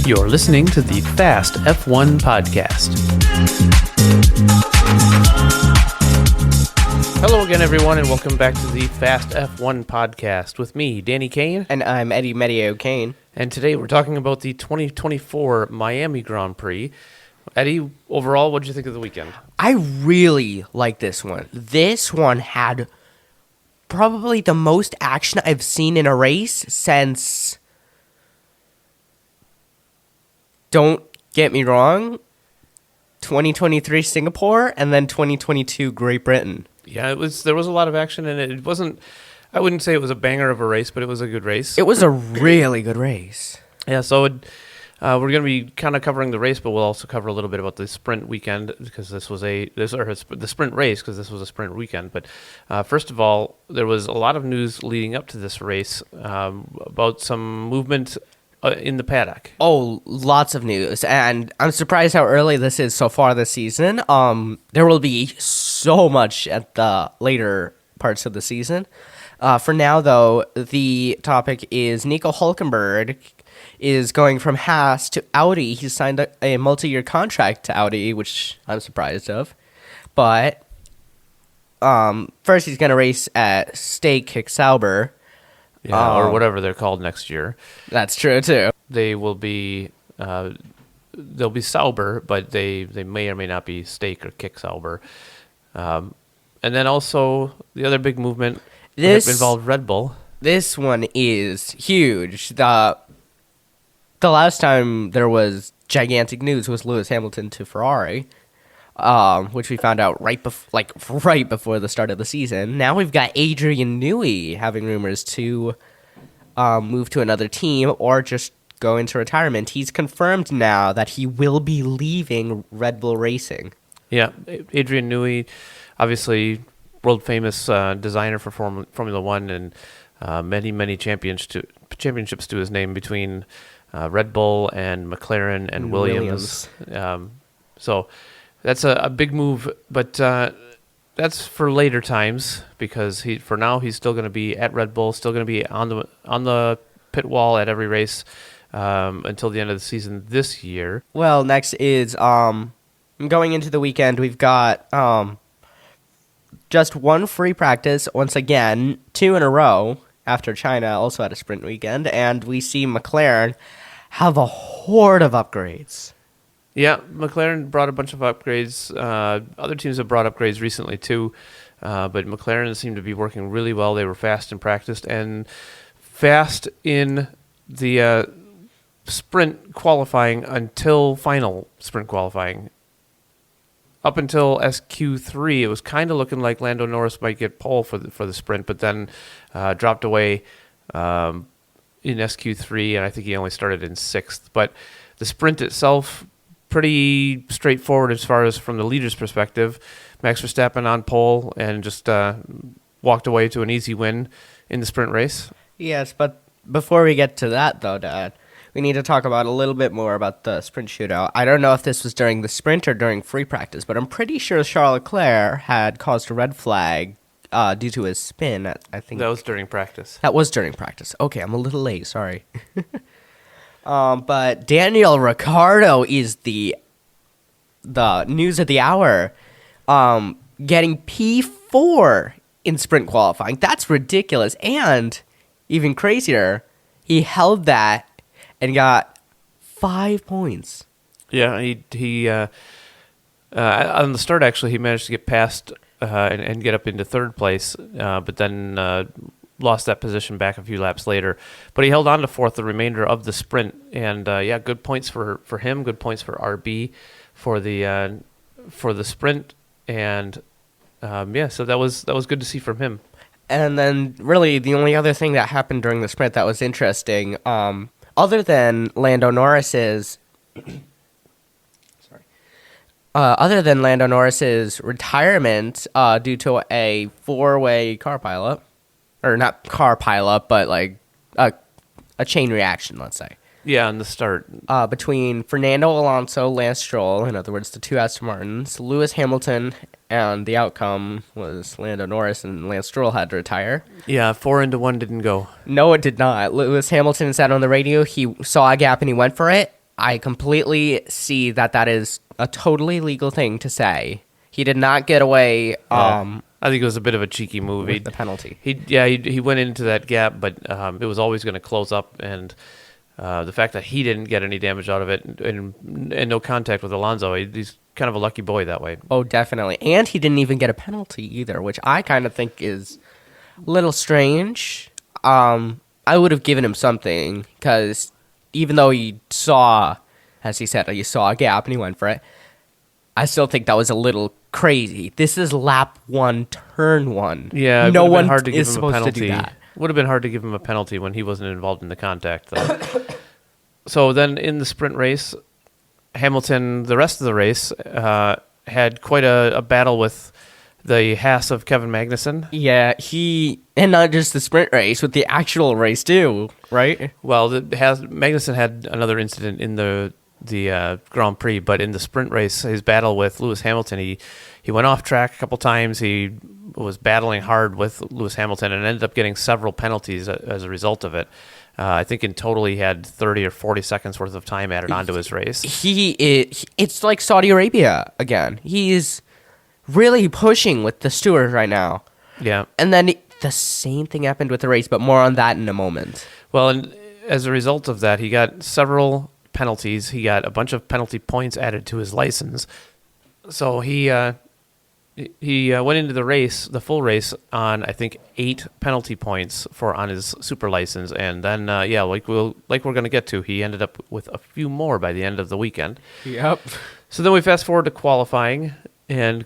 You're listening to the Fast F1 podcast. Hello again, everyone, and welcome back to the Fast F1 podcast with me, Danny Kane. And I'm Eddie Meteye-O'Kane. And today we're talking about the 2024 Miami Grand Prix. Eddie, overall, what did you think of the weekend? I really like this one. This one had probably the most action I've seen in a race since, don't get me wrong, 2023 Singapore and then 2022 Great Britain. Yeah, there was a lot of action, and it wasn't, I wouldn't say it was a banger of a race, but it was a good race. It was a really good race. Yeah, so we're going to be kind of covering the race, but we'll also cover a little bit about the sprint weekend because the sprint race because this was a sprint weekend. But first of all, there was a lot of news leading up to this race about some movement in the paddock. Oh, lots of news, and I'm surprised how early this is so far this season. There will be so much at the later parts of the season. For now, though, the topic is Nico Hülkenberg is going from Haas to Audi. He signed a multi-year contract to Audi, which I'm surprised of. But first he's going to race at Stake Sauber. Yeah, or whatever they're called next year. That's true, too. They will be they'll be Sauber, but they may or may not be Stake or Kick Sauber. And then also the other big movement involved Red Bull. This one is huge. The last time there was gigantic news was Lewis Hamilton to Ferrari, which we found out right before the start of the season. Now we've got Adrian Newey having rumors to move to another team or just go into retirement. He's confirmed now that he will be leaving Red Bull Racing. Yeah, Adrian Newey, obviously world-famous designer for Formula One and many championships to his name between Red Bull and McLaren and Williams. So that's a big move, but that's for later times because for now he's still going to be at Red Bull, still going to be on the pit wall at every race until the end of the season this year. Well, next is going into the weekend. We've got just one free practice once again, 2 in a row after China also had a sprint weekend, and we see McLaren have a horde of upgrades. Yeah, McLaren brought a bunch of upgrades. Other teams have brought upgrades recently too, but McLaren seemed to be working really well. They were fast in practice and fast in the sprint qualifying until final sprint qualifying. Up until SQ3, it was kind of looking like Lando Norris might get pole for the sprint, but then dropped away in SQ3, and I think he only started in 6th. But the sprint itself, pretty straightforward as far as from the leader's perspective. Max Verstappen on pole and just walked away to an easy win in the sprint race. Yes, but before we get to that, though, Dad, we need to talk about a little bit more about the sprint shootout. I don't know if this was during the sprint or during free practice, but I'm pretty sure Charles Leclerc had caused a red flag due to his spin. I think that was during practice. That was during practice. Okay, I'm a little late. Sorry. But Daniel Ricciardo is the news of the hour, getting P4 in sprint qualifying. That's ridiculous. And even crazier, he held that and got 5 points. Yeah, he on the start, actually, he managed to get past and get up into 3rd place, but then lost that position back a few laps later. But he held on to 4th the remainder of the sprint, and good points for him, good points for RB for the sprint, and so that was good to see from him. And then really the only other thing that happened during the sprint that was interesting, other than Lando Norris's retirement due to a 4-way car pileup, or not car pileup, but like a chain reaction, let's say. Yeah, in the start. Between Fernando Alonso, Lance Stroll, in other words, the 2 Aston Martins, Lewis Hamilton, and the outcome was Lando Norris and Lance Stroll had to retire. Yeah, 4 into 1 didn't go. No, it did not. Lewis Hamilton said on the radio he saw a gap and he went for it, I completely see that is a totally legal thing to say. He did not get away I think it was a bit of a cheeky move. with the penalty. He went into that gap, but it was always going to close up, and the fact that he didn't get any damage out of it and no contact with Alonso, he's kind of a lucky boy that way. Oh, definitely. And he didn't even get a penalty either, which I kind of think is a little strange. I would have given him something because even though he saw, as he said, he saw a gap and he went for it, I still think that was a little crazy. This is lap 1, turn 1. Yeah, no one hard to give is him a supposed penalty. to do that. Would have been hard to give him a penalty when he wasn't involved in the contact, though. So then in the sprint race, Hamilton, the rest of the race, had quite a battle with the Haas of Kevin Magnussen. Yeah, and not just the sprint race, with the actual race too, right? Well, Magnussen had another incident in the Grand Prix, but in the sprint race, his battle with Lewis Hamilton, he went off track a couple times. He was battling hard with Lewis Hamilton and ended up getting several penalties as a result of it. I think in total he had 30 or 40 seconds worth of time added onto his race. It's like Saudi Arabia again. He's really pushing with the steward right now. Yeah. And then the same thing happened with the race, but more on that in a moment. Well, and as a result of that, he got several penalties. He got a bunch of penalty points added to his license. So he went into the race, the full race, on I think 8 penalty points on his super license, and then like we're going to get to, he ended up with a few more by the end of the weekend. Yep. So then we fast forward to qualifying, and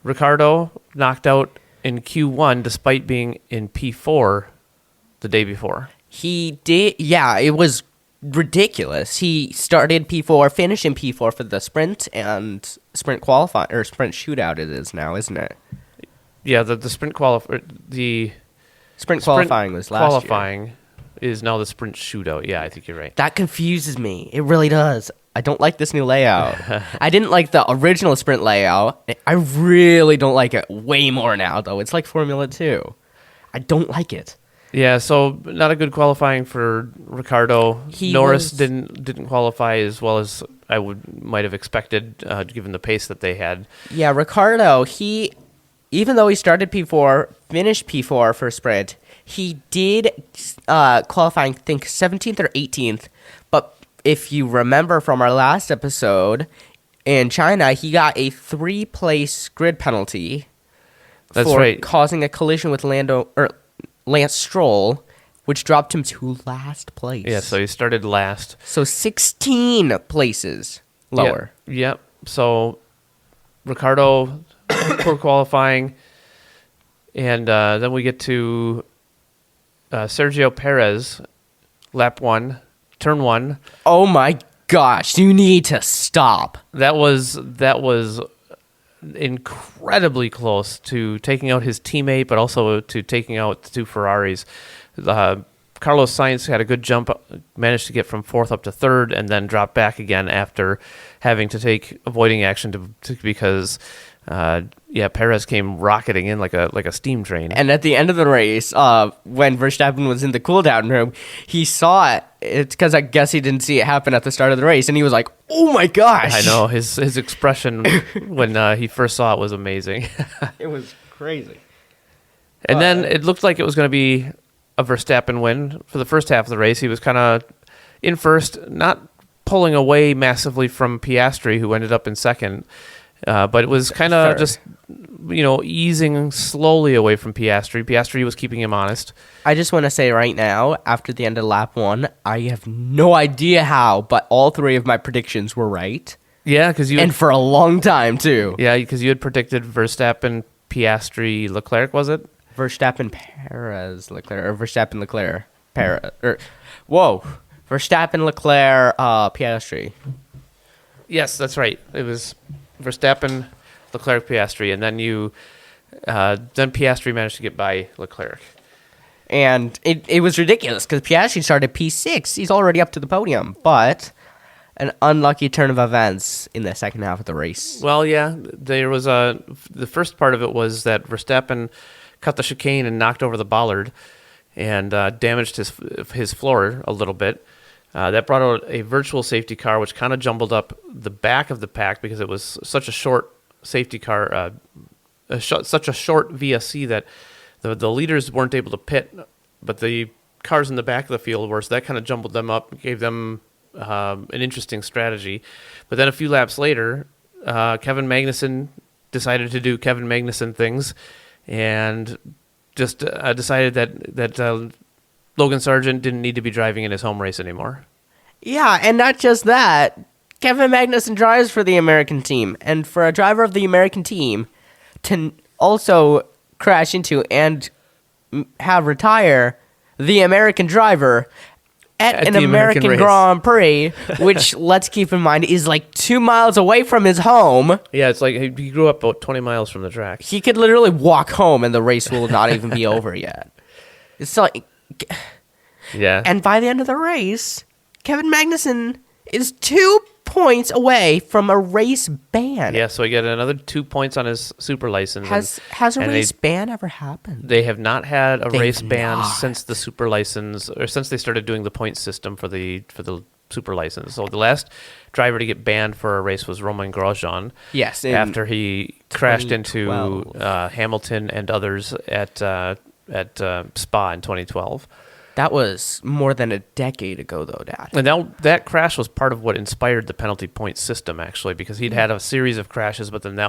Ricciardo knocked out in Q1 despite being in P4 the day before. He did. Yeah, it was ridiculous. He started P4, finished in P4 for the sprint and sprint qualifying, or sprint shootout it is now, isn't it? Yeah, the sprint qualifying was last qualifying year. Is now the sprint shootout. Yeah, I think you're right. That confuses me. It really does. I don't like this new layout. I didn't like the original sprint layout. I really don't like it way more now, though. It's like Formula 2. I don't like it. Yeah, so not a good qualifying for Ricciardo. Norris didn't qualify as well as I might have expected, given the pace that they had. Yeah, Ricciardo, even though he started P4, finished P4 for sprint, he did qualify, I think, 17th or 18th. But if you remember from our last episode, in China, he got a 3-place grid penalty for causing a collision with Lance Stroll, which dropped him to last place. Yeah, so he started last. So 16 places lower. Yep. So Ricciardo, poor qualifying. And then we get to Sergio Perez, lap 1, turn 1. Oh my gosh, you need to stop. That was incredibly close to taking out his teammate, but also to taking out the 2 Ferraris. Carlos Sainz had a good jump, managed to get from 4th up to 3rd, and then dropped back again after having to take avoiding action because Perez came rocketing in like a steam train. And at the end of the race, when Verstappen was in the cool-down room, he saw it. It's because I guess he didn't see it happen at the start of the race, and he was like, "Oh my gosh!" I know his expression when he first saw it was amazing. It was crazy. And then it looked like it was going to be a Verstappen win for the first half of the race. He was kind of in first, not pulling away massively from Piastri, who ended up in second. But it was kind of just, easing slowly away from Piastri. Piastri was keeping him honest. I just want to say right now, after the end of lap 1, I have no idea how, but all 3 of my predictions were right. Yeah, because and for a long time, too. Yeah, because you had predicted Verstappen, Piastri, Leclerc, was it? Verstappen, Perez, Leclerc, or Verstappen, Leclerc, Perez. Verstappen, Leclerc, Piastri. Yes, that's right. It was Verstappen, Leclerc, Piastri, and then then Piastri managed to get by Leclerc. And it was ridiculous because Piastri started P6. He's already up to the podium, but an unlucky turn of events in the second half of the race. Well, yeah, there was the first part of it was that Verstappen cut the chicane and knocked over the bollard and damaged his floor a little bit. That brought out a virtual safety car, which kind of jumbled up the back of the pack because it was such a short safety car, such a short VSC that the leaders weren't able to pit, but the cars in the back of the field were, so that kind of jumbled them up, gave them an interesting strategy. But then a few laps later, Kevin Magnussen decided to do Kevin Magnussen things and just decided that Logan Sargent didn't need to be driving in his home race anymore. Yeah, and not just that. Kevin Magnussen drives for the American team, and for a driver of the American team to also crash into and have retire the American driver at an American Grand Prix, which, let's keep in mind, is like 2 miles away from his home. Yeah, it's like he grew up about 20 miles from the track. He could literally walk home and the race will not even be over yet. It's like... Yeah. And by the end of the race, Kevin Magnussen is 2 points away from a race ban. Yeah, so he got another 2 points on his super license. Has a race ban ever happened? They have not had a race ban since the super license, or since they started doing the point system for the super license. So the last driver to get banned for a race was Romain Grosjean. Yes, after he crashed into 2012. Hamilton and others at Spa in 2012. That was more than a decade ago, though, Dad. And that crash was part of what inspired the penalty point system, actually, because he'd had a series of crashes, but then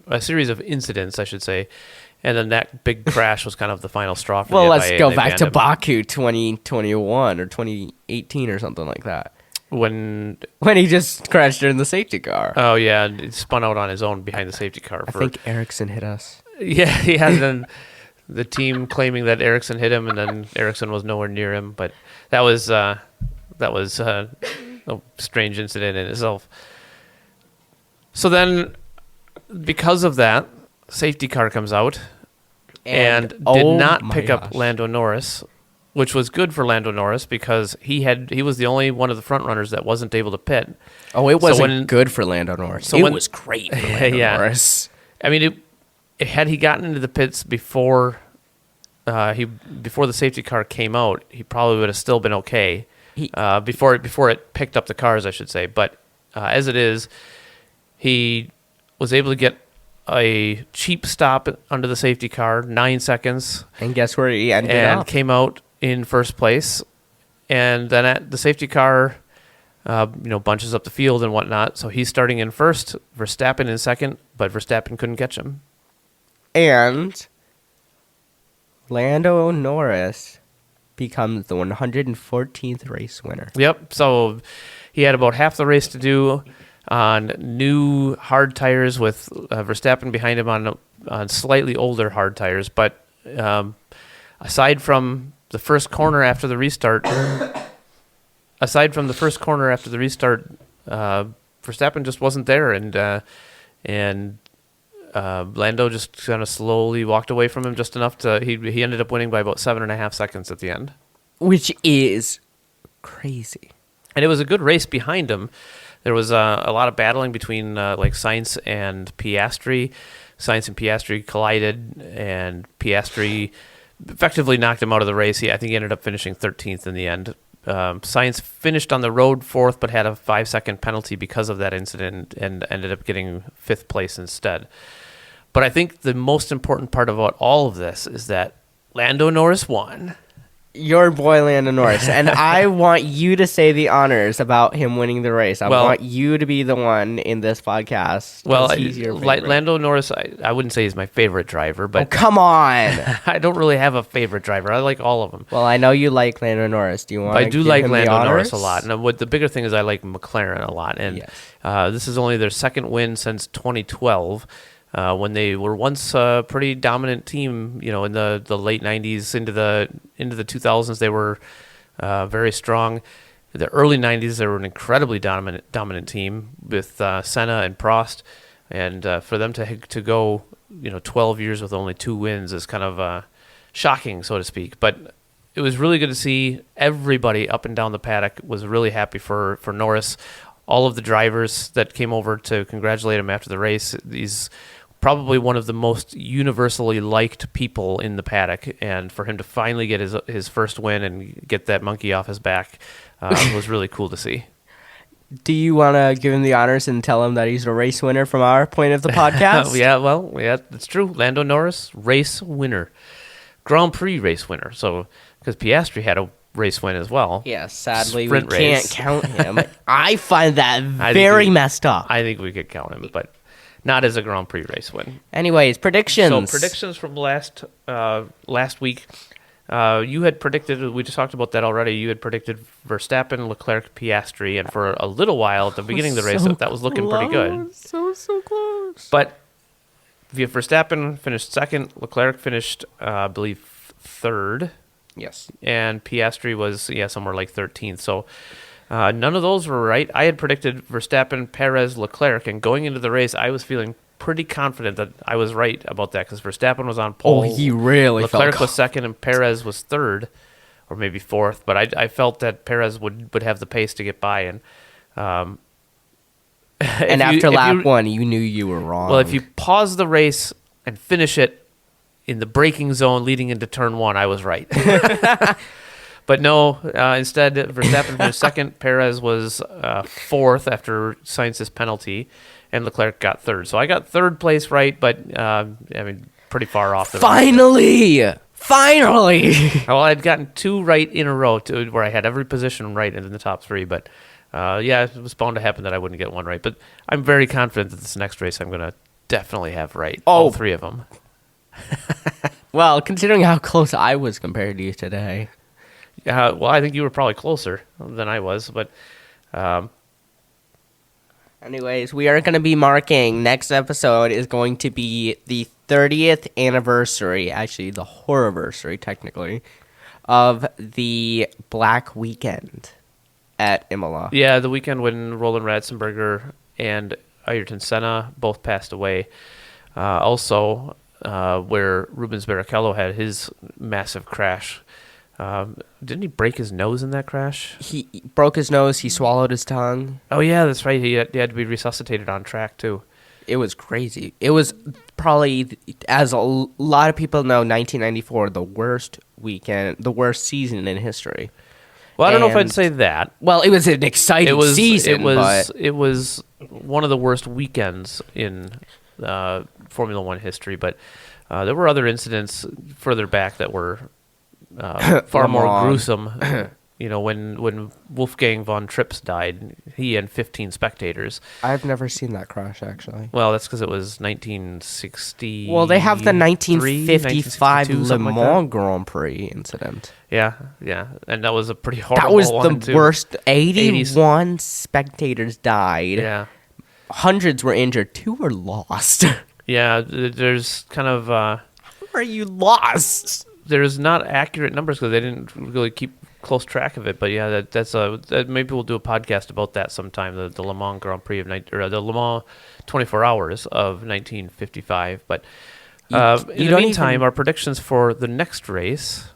a series of incidents, I should say, and then that big crash was kind of the final straw for the FIA. Let's go back to Baku 2021 or 2018 or something like that. When he just crashed during the safety car. Oh, yeah, it spun out on his own behind the safety car. I think Ericsson hit us. Yeah, then the team claiming that Ericsson hit him, and then Ericsson was nowhere near him. But that was a strange incident in itself. So then, because of that, safety car comes out and did not pick up Lando Norris, which was good for Lando Norris because he was the only one of the front runners that wasn't able to pit. Oh, it wasn't good for Lando Norris. It was great for Lando Norris. I mean, had he gotten into the pits before the safety car came out, he probably would have still been okay. Before it picked up the cars, I should say. But as it is, he was able to get a cheap stop under the safety car, 9 seconds. And guess where he ended up? And came out in first place. And then the safety car, bunches up the field and whatnot. So he's starting in first, Verstappen in second, but Verstappen couldn't catch him. And Lando Norris becomes the 114th race winner. Yep. So he had about half the race to do on new hard tires with Verstappen behind him on slightly older hard tires. But aside from the first corner after the restart, Verstappen just wasn't there, and Lando just kind of slowly walked away from him just enough to he ended up winning by about 7.5 seconds at the end, which is crazy. And it was a good race behind him. There was a lot of battling between Sainz and Piastri. Sainz and Piastri collided, and Piastri effectively knocked him out of the race. I think he ended up finishing 13th in the end. Sainz finished on the road 4th, but had a 5-second penalty because of that incident and ended up getting 5th place instead. But I think the most important part about all of this is that Lando Norris won. Your boy Lando Norris. And I want you to say the honors about him winning the race. I want you to be the one in this podcast. Well, Lando Norris, I wouldn't say he's my favorite driver, but... Oh, come on! I don't really have a favorite driver. I like all of them. Well, I know you like Lando Norris. Do you want I do like Lando Norris a lot. And the bigger thing is I like McLaren a lot. And this is only their second win since 2012. When they were once a pretty dominant team, in the late 90s into the 2000s, they were very strong. In the early 90s, they were an incredibly dominant team with Senna and Prost, and for them to go 12 years with only 2 wins is kind of shocking, so to speak. But it was really good to see everybody up and down the paddock was really happy for Norris. All of the drivers that came over to congratulate him after the race, these probably one of the most universally liked people in the paddock, and for him to finally get his first win and get that monkey off his back was really cool to see. Do you want to give him the honors and tell him that he's a race winner from our point of the podcast? Yeah, it's true. Lando Norris, race winner. Grand Prix race winner. So, because Piastri had a race win as well. Yeah, sadly, Sprint we can't race. count him. I find that very messed up. I think we could count him, but not as a Grand Prix race win. Anyways, predictions. So predictions from last week. You had predicted, we just talked about that already, you had predicted Verstappen, Leclerc, Piastri, and for a little while at the beginning of the race, that was looking pretty good. So close. But Verstappen finished second, Leclerc finished, I believe, third, Yes. and Piastri was, somewhere like 13th. So none of those were right. I had predicted Verstappen, Perez, Leclerc, and going into the race, I was feeling pretty confident that I was right about that because Verstappen was on pole. Oh, he really Leclerc felt was second and Perez was third, or maybe fourth. But I felt that Perez would have the pace to get by. And And after lap one, you knew you were wrong. well, if you pause the race and finish it in the braking zone leading into turn one, I was right. But no, instead, Verstappen finished second. Perez was fourth after Sainz's penalty, and Leclerc got third. So I got third place right, but pretty far off. Finally! Well, I'd gotten two right in a row where I had every position right in the top three, but it was bound to happen that I wouldn't get one right. But I'm very confident that this next race I'm going to definitely have right. All three of them. Well, considering how close I was compared to you today. Well, I think you were probably closer than I was, but anyways, we are going to be marking, next episode is going to be the 30th anniversary, actually the horrorversary technically, of the Black Weekend at Imola. Yeah, the weekend when Roland Ratzenberger and Ayrton Senna both passed away. Also, where Rubens Barrichello had his massive crash. Didn't he break his nose in that crash? He broke his nose. He swallowed his tongue. Oh, yeah, that's right. He had to be resuscitated on track, too. It was crazy. It was probably, as a lot of people know, 1994, the worst weekend, the worst season in history. Well, I don't know if I'd say that. Well, it was an exciting season, It was one of the worst weekends in Formula One history, but there were other incidents further back that were far more gruesome. When Wolfgang von Trips died, he and 15 spectators. I've never seen that crash, actually. Well, that's because it was 1960. Well, they have the 1955 Le Mans like Grand Prix incident. Yeah, and that was a pretty horrible That was one, the too. worst. 81 spectators died. Yeah. Hundreds were injured. 2 were lost. Yeah, there's kind of... How are you lost? There's not accurate numbers because they didn't really keep close track of it. But yeah, maybe we'll do a podcast about that sometime. The Le Mans Grand Prix or the Le Mans 24 Hours of 1955. But in the meantime, our predictions for the next race.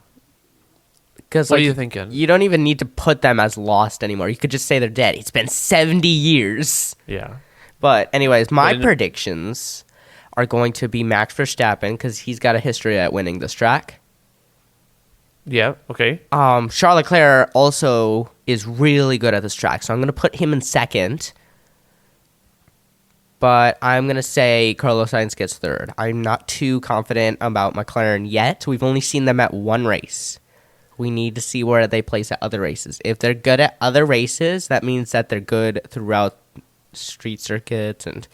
What are you thinking? You don't even need to put them as lost anymore. You could just say they're dead. It's been 70 years. Yeah. But anyways, my predictions are going to be Max Verstappen because he's got a history at winning this track. Yeah, okay. Charles Leclerc also is really good at this track, so I'm going to put him in second. But I'm going to say Carlos Sainz gets third. I'm not too confident about McLaren yet. We've only seen them at one race. We need to see where they place at other races. If they're good at other races, that means that they're good throughout street circuits and...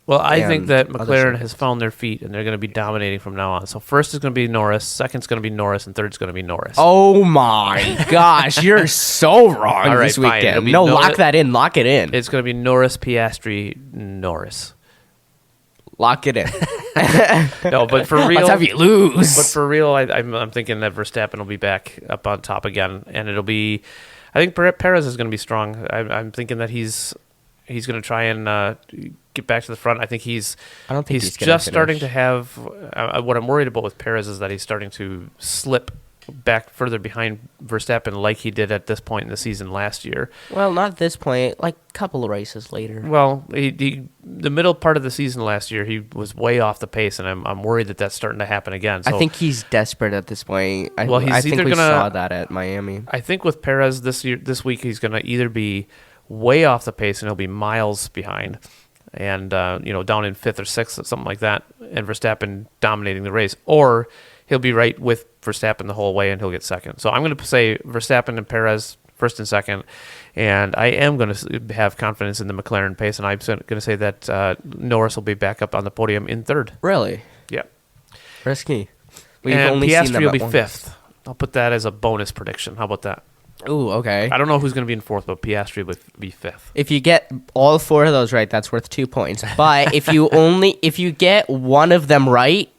Well, I think that McLaren has found their feet, and they're going to be dominating from now on. So first is going to be Norris, second's going to be Norris, and third's going to be Norris. Oh, my gosh. You're so wrong All right, this weekend. fine. No, lock that in. Lock it in. It's going to be Norris, Piastri, Norris. Lock it in. No, but for real... Let's have you lose. But for real, I'm thinking that Verstappen will be back up on top again, and it'll be... I think Perez is going to be strong. I'm thinking that he's going to try and get back to the front. I think he's just starting to have... what I'm worried about with Perez is that he's starting to slip back further behind Verstappen like he did at this point in the season last year. Well, not at this point. Like a couple of races later. Well, the middle part of the season last year, he was way off the pace, and I'm worried that that's starting to happen again. So, I think he's desperate at this point. Well, he's I think either we gonna- saw that at Miami. I think with Perez this week, he's going to either be way off the pace and he'll be miles behind, and down in 5th or 6th, something like that, and Verstappen dominating the race, or he'll be right with Verstappen the whole way and he'll get second. So I'm going to say Verstappen and Perez first and second, and I am going to have confidence in the McLaren pace, and I'm going to say that Norris will be back up on the podium in 3rd. Really? Yeah. Risky. We've And only seen them Piastri will be at once. 5th. I'll put that as a bonus prediction. How about that? Ooh, okay. I don't know who's going to be in 4th, but Piastri would be 5th. If you get all 4 of those right, that's worth 2 points. But if you get one of them right,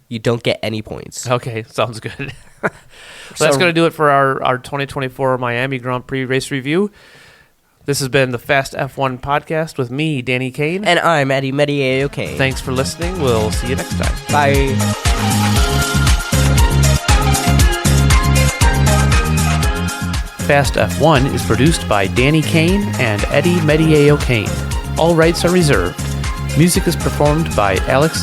you don't get any points. Okay, sounds good. So that's going to do it for our 2024 Miami Grand Prix race review. This has been the Fast F1 podcast with me, Danny Kane. And I'm Eddie Meteye-O'Kane. Thanks for listening. We'll see you next time. Bye. Fast F1 is produced by Danny Kane and Eddie Meteye-O'Kane. All rights are reserved. Music is performed by Alex